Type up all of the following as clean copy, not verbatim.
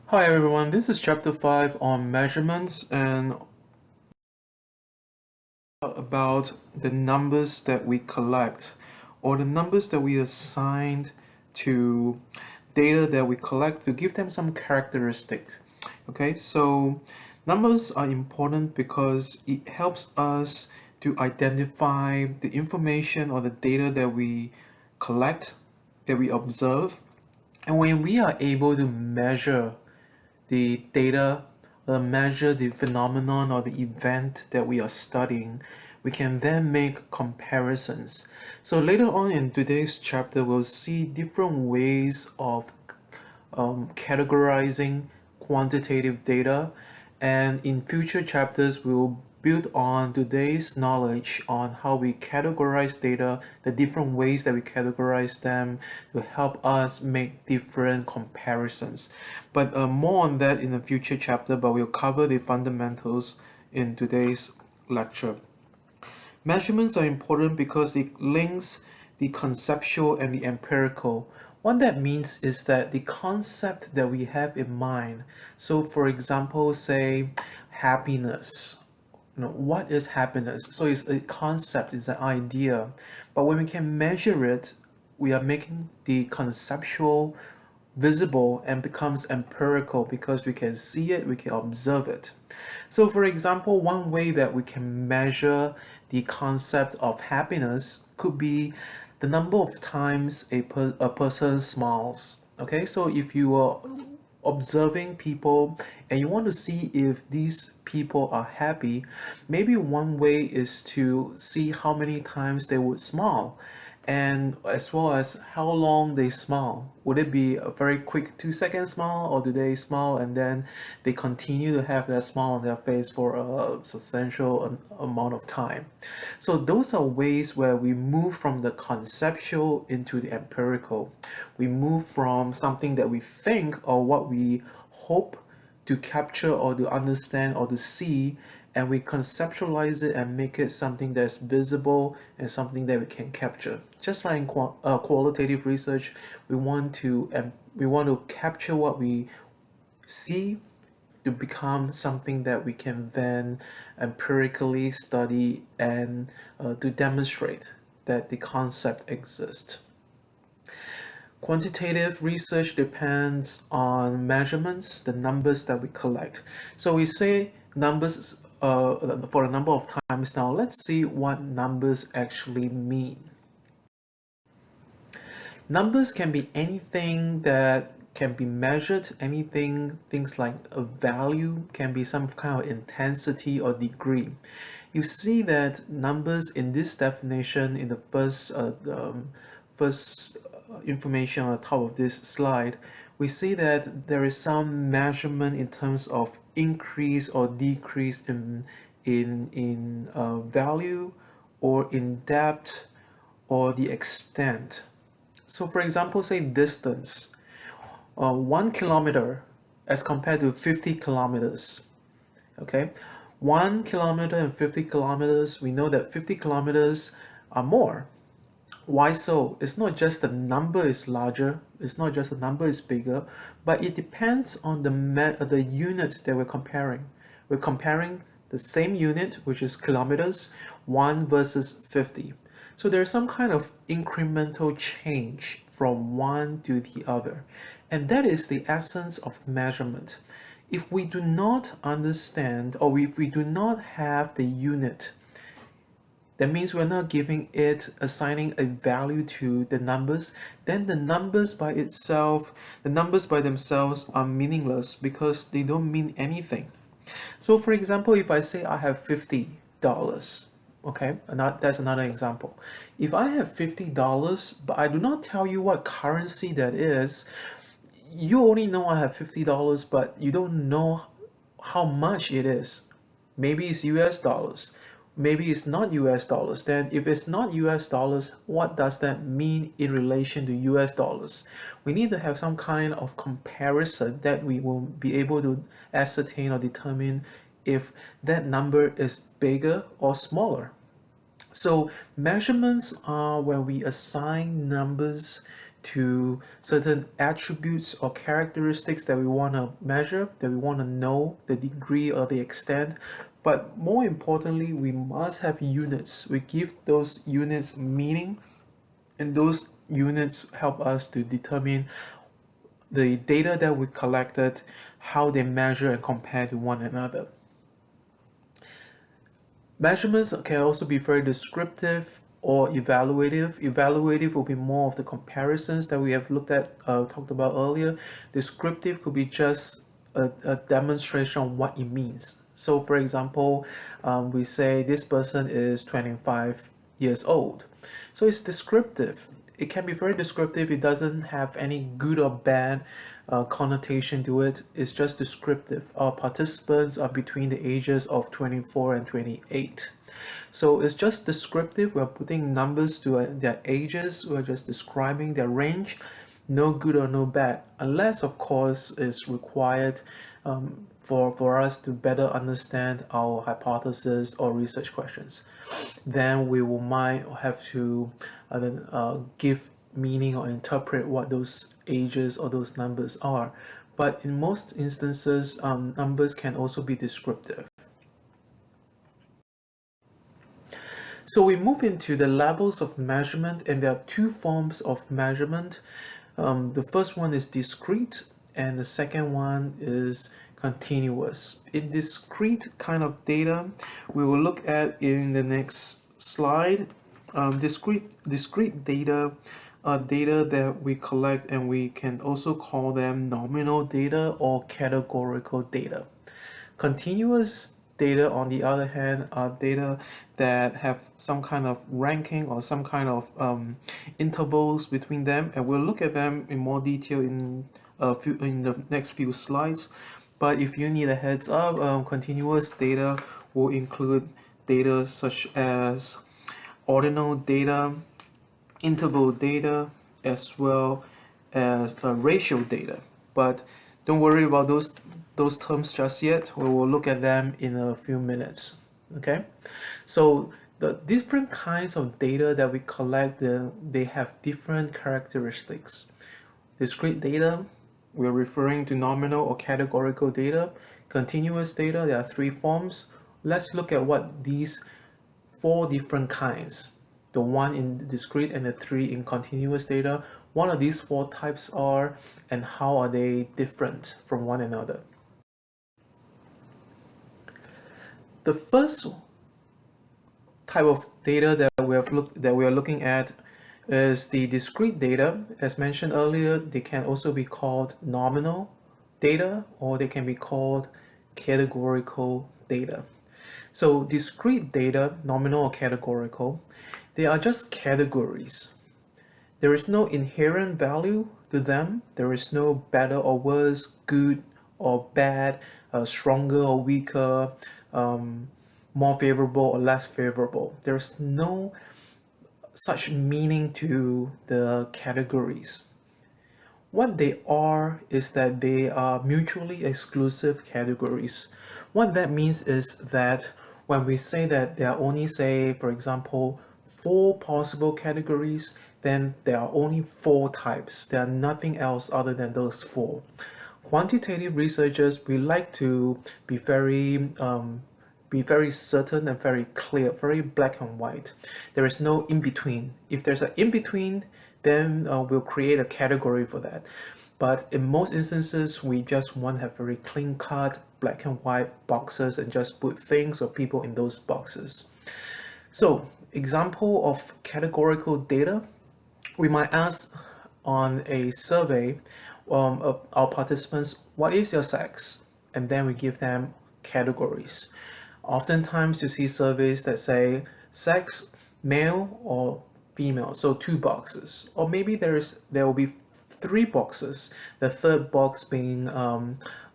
Hi everyone, this is chapter 5 on measurements and about the numbers that we collect or the numbers that we assigned to data that we collect to give them some characteristic. Okay, so numbers are important because it helps us to identify the information or the data that we collect, that we observe, and when we are able to measure the data, measure the phenomenon or the event that we are studying, we can then make comparisons. So later on in today's chapter, we'll see different ways of categorizing quantitative data, and in future chapters, we'll build on today's knowledge on how we categorize data, the different ways that we categorize them to help us make different comparisons. But more on that in a future chapter, but we'll cover the fundamentals in today's lecture. Measurements are important because it links the conceptual and the empirical. What that means is that the concept that we have in mind. So, for example, say happiness. What is happiness? So it's a concept, it's an idea. But when we can measure it, we are making the conceptual visible and becomes empirical because we can see it, we can observe it. So, for example, one way that we can measure the concept of happiness could be the number of times a person smiles. Okay, so if you are observing people and you want to see if these people are happy, maybe one way is to see how many times they would smile and as well as how long they smile. Would it be a very quick 2 second smile, or do they smile and then they continue to have that smile on their face for a substantial amount of time? So those are ways where we move from the conceptual into the empirical. We move from something that we think or what we hope to capture or to understand or to see, and we conceptualize it and make it something that's visible and something that we can capture. Just like in qualitative research, we want to capture what we see to become something that we can then empirically study and to demonstrate that the concept exists. Quantitative research depends on measurements, the numbers that we collect. So we say numbers for a number of times now. Let's see what numbers actually mean. Numbers can be anything that can be measured, things like a value can be some kind of intensity or degree. You see that numbers in this definition in the first information on the top of this slide, we see that there is some measurement in terms of increase or decrease in value or in depth or the extent. So, for example, say distance, 1 kilometer as compared to 50 kilometers. Okay, 1 kilometer and 50 kilometers, we know that 50 kilometers are more. Why so? It's not just the number is larger, it's not just the number is bigger, but it depends on the unit that we're comparing. We're comparing the same unit, which is kilometers, 1 versus 50. So there's some kind of incremental change from one to the other. And that is the essence of measurement. If we do not understand or if we do not have the unit, that means we're not giving it, assigning a value to the numbers, then the numbers by themselves are meaningless because they don't mean anything. So for example, if I say I have $50, okay, that's another example. If I have $50, but I do not tell you what currency that is, you only know I have $50, but you don't know how much it is. Maybe it's US dollars. Maybe it's not US dollars. Then if it's not US dollars, what does that mean in relation to US dollars? We need to have some kind of comparison that we will be able to ascertain or determine if that number is bigger or smaller. So measurements are when we assign numbers to certain attributes or characteristics that we want to measure, that we want to know the degree or the extent. But more importantly, we must have units. We give those units meaning, and those units help us to determine the data that we collected, how they measure and compare to one another. Measurements can also be very descriptive or evaluative. Evaluative will be more of the comparisons that we have talked about earlier. Descriptive could be just a demonstration of what it means. So, for example, we say this person is 25 years old. So it's descriptive. It can be very descriptive. It doesn't have any good or bad connotation to it. It's just descriptive. Our participants are between the ages of 24 and 28. So it's just descriptive. We're putting numbers to their ages. We're just describing their range. No good or no bad, unless of course it's required for us to better understand our hypothesis or research questions. Then we might have to give meaning or interpret what those ages or those numbers are. But in most instances, numbers can also be descriptive. So we move into the levels of measurement, and there are two forms of measurement. The first one is discrete, and the second one is continuous. In discrete kind of data, we will look at in the next slide. Discrete data are data that we collect, and we can also call them nominal data or categorical data. Continuous data, on the other hand, are data that have some kind of ranking or some kind of intervals between them, and we'll look at them in more detail in the next few slides. But if you need a heads up, continuous data will include data such as ordinal data, interval data, as well as ratio data. But don't worry about those terms just yet. We will look at them in a few minutes. Okay, so the different kinds of data that we collect, they have different characteristics. Discrete data, we're referring to nominal or categorical data. Continuous data, there are three forms. Let's look at what these four different kinds, the one in discrete and the three in continuous data, what are these four types are, and how are they different from one another. The first type of data that we are looking at is the discrete data. As mentioned earlier, they can also be called nominal data, or they can be called categorical data. So discrete data, nominal or categorical, they are just categories. There is no inherent value to them. There is no better or worse, good or bad, stronger or weaker, more favorable or less favorable. There's no such meaning to the categories. What they are is that they are mutually exclusive categories. What that means is that when we say that there are only, say, for example, 4 possible categories, then there are only 4 types. There are nothing else other than those 4. Quantitative researchers, we like to be very certain and very clear, very black and white. There is no in between. If there's an in between, then we'll create a category for that. But in most instances, we just want to have very clean cut, black and white boxes and just put things or people in those boxes. So, example of categorical data, we might ask on a survey of our participants, what is your sex? And then we give them categories. Oftentimes you see surveys that say sex, male or female, so 2 boxes. Or maybe there will be 3 boxes, the third box being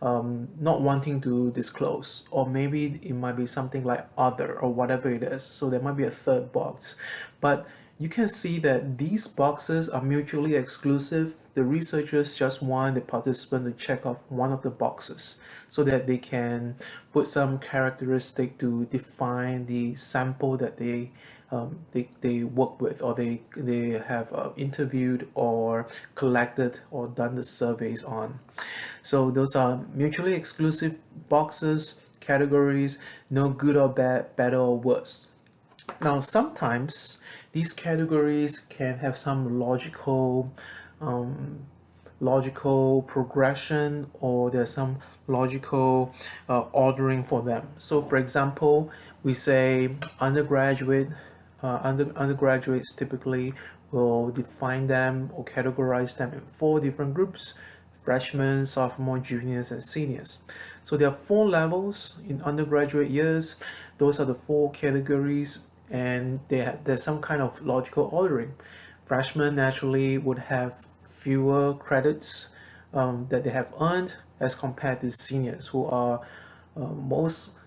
not wanting to disclose, or maybe it might be something like other or whatever it is, so there might be a third box. But you can see that these boxes are mutually exclusive. The researchers just want the participant to check off one of the boxes so that they can put some characteristic to define the sample that they they work with, or they have interviewed or collected or done the surveys on. So those are mutually exclusive boxes, categories, no good or bad, better or worse. Now, sometimes these categories can have some logical progression, or there's some logical ordering for them. So, for example, we say undergraduates typically will define them or categorize them in 4 different groups: freshmen, sophomore, juniors, and seniors. So there are 4 levels in undergraduate years. Those are the 4 categories, and there's some kind of logical ordering. Freshmen naturally would have fewer credits that they have earned as compared to seniors, who are most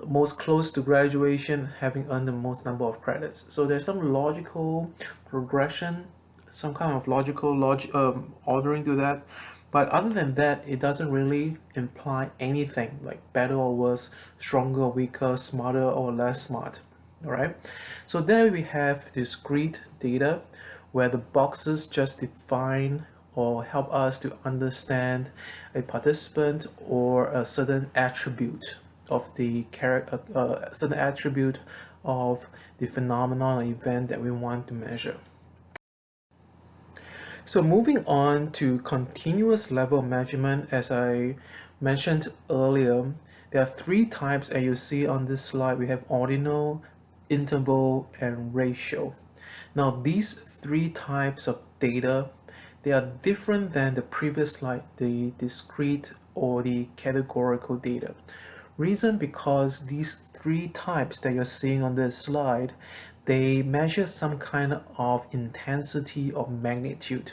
most close to graduation, having earned the most number of credits. So there's some logical progression, some kind of ordering to that. But other than that, it doesn't really imply anything like better or worse, stronger or weaker, smarter or less smart. All right. So there we have discrete data, where the boxes just define or help us to understand a participant or a certain attribute of the character, certain attribute of the phenomenon or event that we want to measure. So moving on to continuous level measurement, as I mentioned earlier, there are 3 types, and you see on this slide we have ordinal, interval, and ratio. Now these 3 types of data, they are different than the previous slide, the discrete or the categorical data. Reason because these 3 types that you're seeing on this slide, they measure some kind of intensity or magnitude.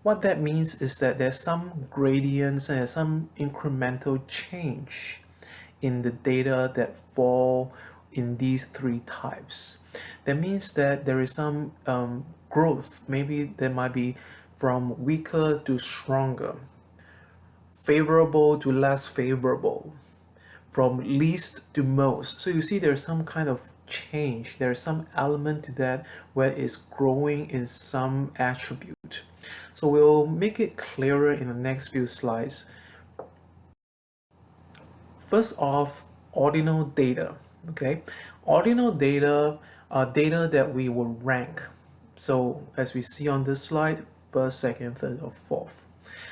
What that means is that there's some gradients and some incremental change in the data that fall in these 3 types. That means that there is some growth. Maybe there might be from weaker to stronger, favorable to less favorable, from least to most. So you see there's some kind of change. There's some element to that where it's growing in some attribute. So we'll make it clearer in the next few slides. First off, ordinal data. Okay, ordinal data are data that we will rank. So as we see on this slide, first, second, third, or fourth.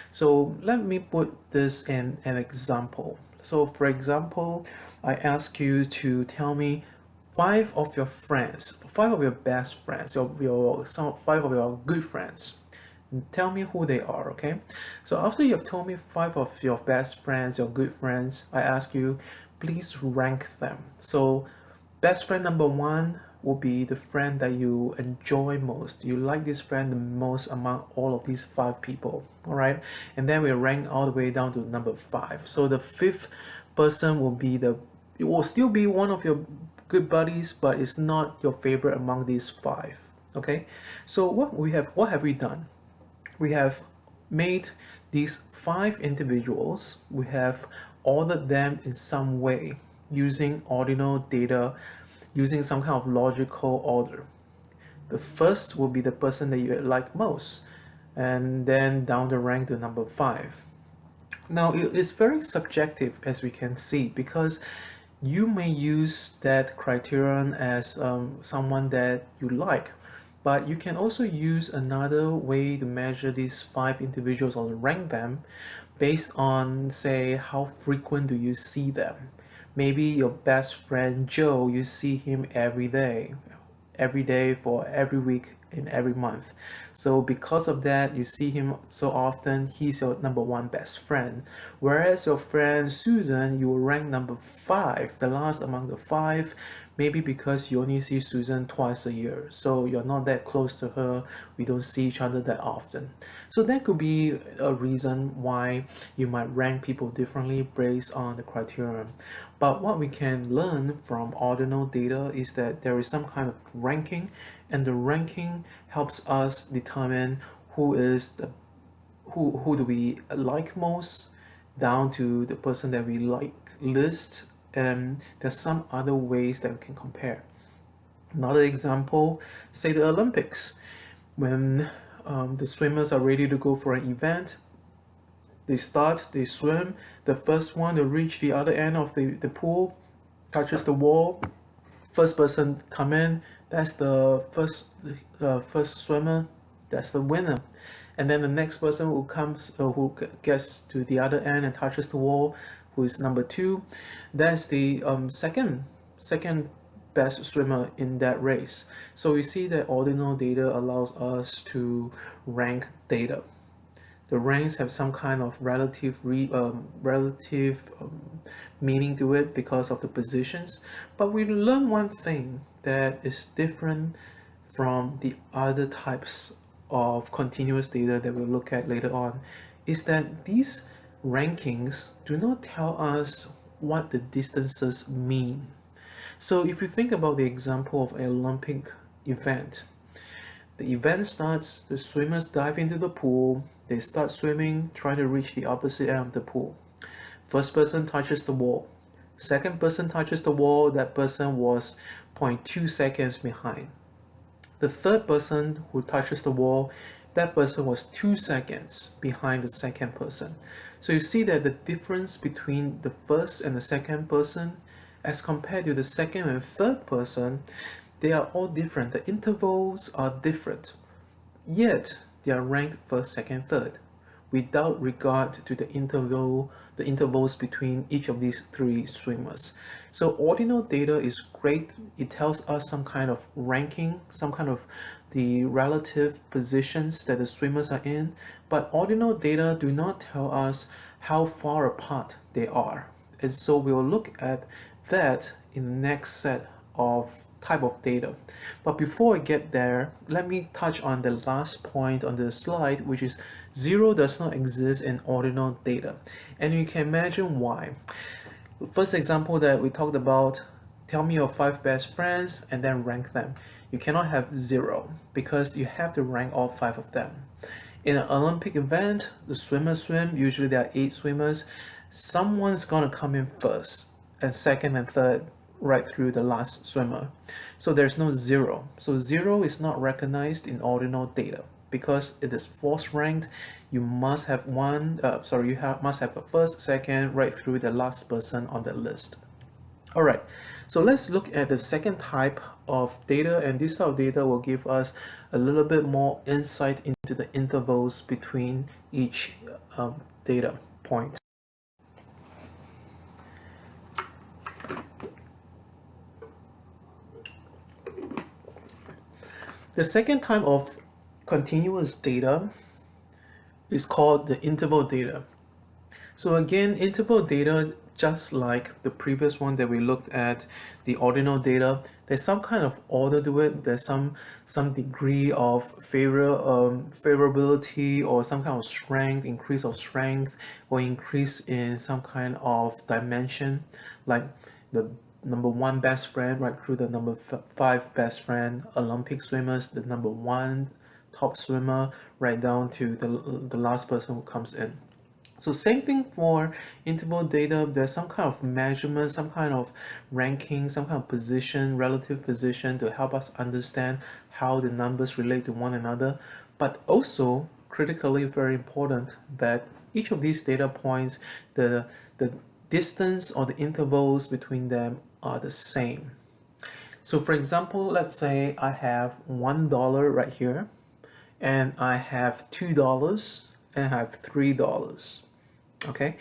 So let me put this in an example. So for example, I ask you to tell me 5 of your friends, 5 of your best friends, some 5 of your good friends. Tell me who they are, okay? So after you have told me 5 of your best friends, your good friends, I ask you, please rank them. So best friend number 1 will be the friend that you enjoy most. You like this friend the most among all of these 5 people, all right? And then we rank all the way down to number 5. So the 5th person will be it will still be one of your good buddies, but it's not your favorite among these 5, okay? So what have we done? We have made these 5 individuals, we have ordered them in some way using ordinal data, using some kind of logical order. The first will be the person that you like most, and then down the rank to number 5. Now it's very subjective, as we can see, because you may use that criterion as someone that you like, but you can also use another way to measure these 5 individuals or rank them based on, say, how frequent do you see them. Maybe your best friend Joe, you see him every day for every week in every month. So because of that, you see him so often, he's your number 1 best friend. Whereas your friend Susan, you will rank number 5, the last among the 5, maybe because you only see Susan twice a year. So you're not that close to her. We don't see each other that often. So that could be a reason why you might rank people differently based on the criterion. But what we can learn from ordinal data is that there is some kind of ranking, and the ranking helps us determine who do we like most, down to the person that we like least, and there's some other ways that we can compare. Another example, say the Olympics. When the swimmers are ready to go for an event, they start, they swim. The first one to reach the other end of the pool touches the wall. First person come in, that's the first swimmer, that's the winner. And then the next person who comes, who gets to the other end and touches the wall, who is number two, that's the second best swimmer in that race. So we see that ordinal data allows us to rank data. The ranks have some kind of relative meaning to it because of the positions. But we learn one thing that is different from the other types of continuous data that we'll look at later on, is that these rankings do not tell us what the distances mean. So if you think about the example of an Olympic event, the event starts, the swimmers dive into the pool, they start swimming, trying to reach the opposite end of the pool. First person touches the wall. Second person touches the wall, that person was 0.2 seconds behind. The third person who touches the wall, that person was 2 seconds behind the second person. So you see that the difference between the first and the second person as compared to the second and third person, they are all different. The intervals are different, yet they are ranked first, second, third, without regard to the intervals between each of these three swimmers. So ordinal data is great. It tells us some kind of ranking, some kind of the relative positions that the swimmers are in, but ordinal data do not tell us how far apart they are. And so we'll look at that in the next set of type of data. But before I get there, let me touch on the last point on the slide, which is zero does not exist in ordinal data. And you can imagine why. The first example that we talked about, tell me your 5 best friends and then rank them. You cannot have zero because you have to rank all 5 of them. In an Olympic event, the swimmers swim, usually there are 8 swimmers. Someone's gonna come in first and second and third right through the last swimmer. So there's no zero. So zero is not recognized in ordinal data because it is force ranked. You must have must have a first, second, right through the last person on the list. All right, so let's look at the second type of data, and this type of data will give us a little bit more insight into the intervals between each data point. The second type of continuous data is called the interval data. So again, interval data, just like the previous one that we looked at, the ordinal data, there's some kind of order to it. There's some degree of favorability or some kind of strength, increase of strength, or increase in some kind of dimension, like the number 1 best friend right through the number 5 best friend, Olympic swimmers, the number 1 top swimmer, right down to the last person who comes in. So same thing for interval data. There's some kind of measurement, some kind of ranking, some kind of position, relative position to help us understand how the numbers relate to one another. But also, critically very important, that each of these data points, the distance or the intervals between them are the same. So for example, let's say I have $1 right here, and I have $2 and I have $3. Okay,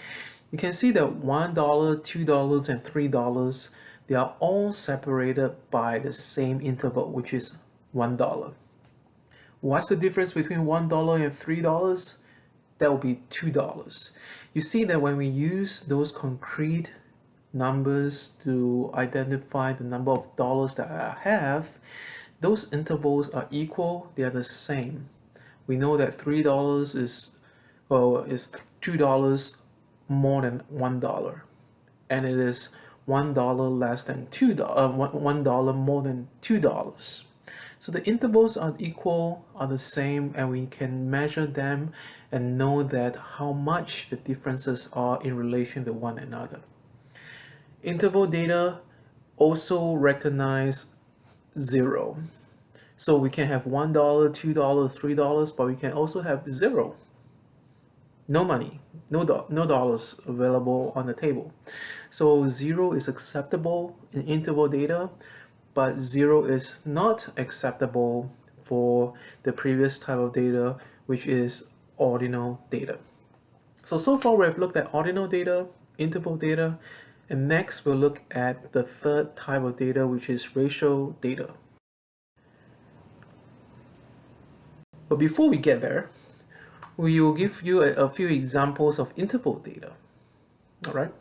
you can see that $1, $2, and $3, they are all separated by the same interval, which is $1. What's the difference between $1 and $3? That will be $2. You see that when we use those concrete numbers to identify the number of dollars that I have, those intervals are equal, they are the same. We know that $3 is $2 more than $1, and it is $1 less than $1 more than $2. So the intervals are equal, are the same, and we can measure them and know that how much the differences are in relation to one another. Interval data also recognize 0. So we can have $1, $2, $3, but we can also have 0. No money, no dollars available on the table. So 0 is acceptable in interval data, but 0 is not acceptable for the previous type of data, which is ordinal data. So far we've looked at ordinal data, interval data, and next we'll look at the third type of data, which is ratio data. But before we get there, we will give you a few examples of interval data. All right.